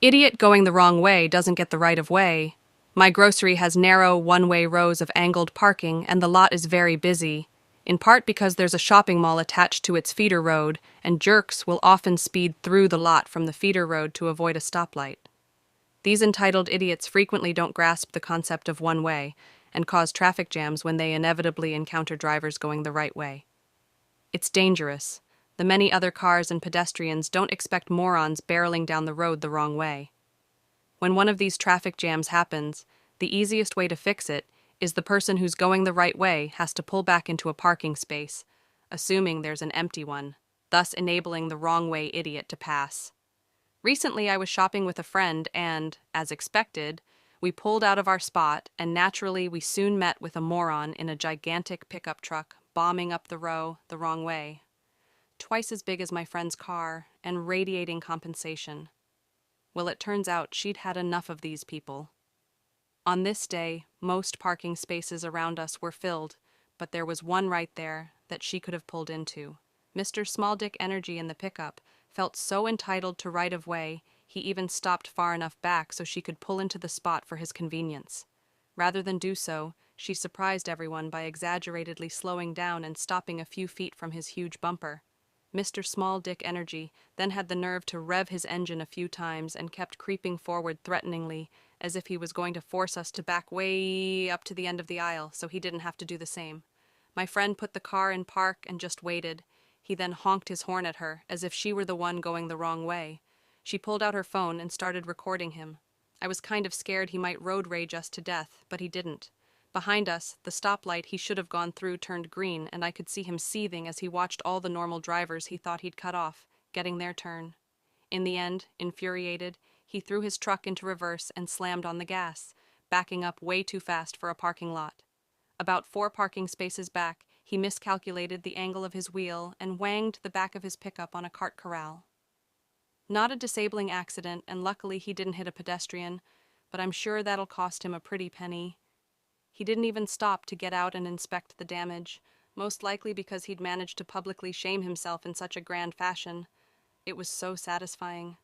Idiot going the wrong way doesn't get the right of way. My grocery has narrow, one-way rows of angled parking, and the lot is very busy, in part because there's a shopping mall attached to its feeder road, and jerks will often speed through the lot from the feeder road to avoid a stoplight. These entitled idiots frequently don't grasp the concept of one way, and cause traffic jams when they inevitably encounter drivers going the right way. It's dangerous. The many other cars and pedestrians don't expect morons barreling down the road the wrong way. When one of these traffic jams happens, the easiest way to fix it is the person who's going the right way has to pull back into a parking space, assuming there's an empty one, thus enabling the wrong way idiot to pass. Recently, I was shopping with a friend and, as expected, we pulled out of our spot and naturally we soon met with a moron in a gigantic pickup truck bombing up the row the wrong way. Twice as big as my friend's car and radiating compensation. Well, it turns out she'd had enough of these people. On this day, most parking spaces around us were filled, but there was one right there that she could have pulled into. Mr. Small Dick Energy in the pickup felt so entitled to right of way, he even stopped far enough back so she could pull into the spot for his convenience. Rather than do so, she surprised everyone by exaggeratedly slowing down and stopping a few feet from his huge bumper. Mr. Small Dick Energy then had the nerve to rev his engine a few times and kept creeping forward threateningly, as if he was going to force us to back way up to the end of the aisle so he didn't have to do the same. My friend put the car in park and just waited. He then honked his horn at her, as if she were the one going the wrong way. She pulled out her phone and started recording him. I was kind of scared he might road rage us to death, but he didn't. Behind us, the stoplight he should have gone through turned green, and I could see him seething as he watched all the normal drivers he thought he'd cut off, getting their turn. In the end, infuriated, he threw his truck into reverse and slammed on the gas, backing up way too fast for a parking lot. About 4 parking spaces back, he miscalculated the angle of his wheel and wanged the back of his pickup on a cart corral. Not a disabling accident, and luckily he didn't hit a pedestrian, but I'm sure that'll cost him a pretty penny. He didn't even stop to get out and inspect the damage, most likely because he'd managed to publicly shame himself in such a grand fashion. It was so satisfying.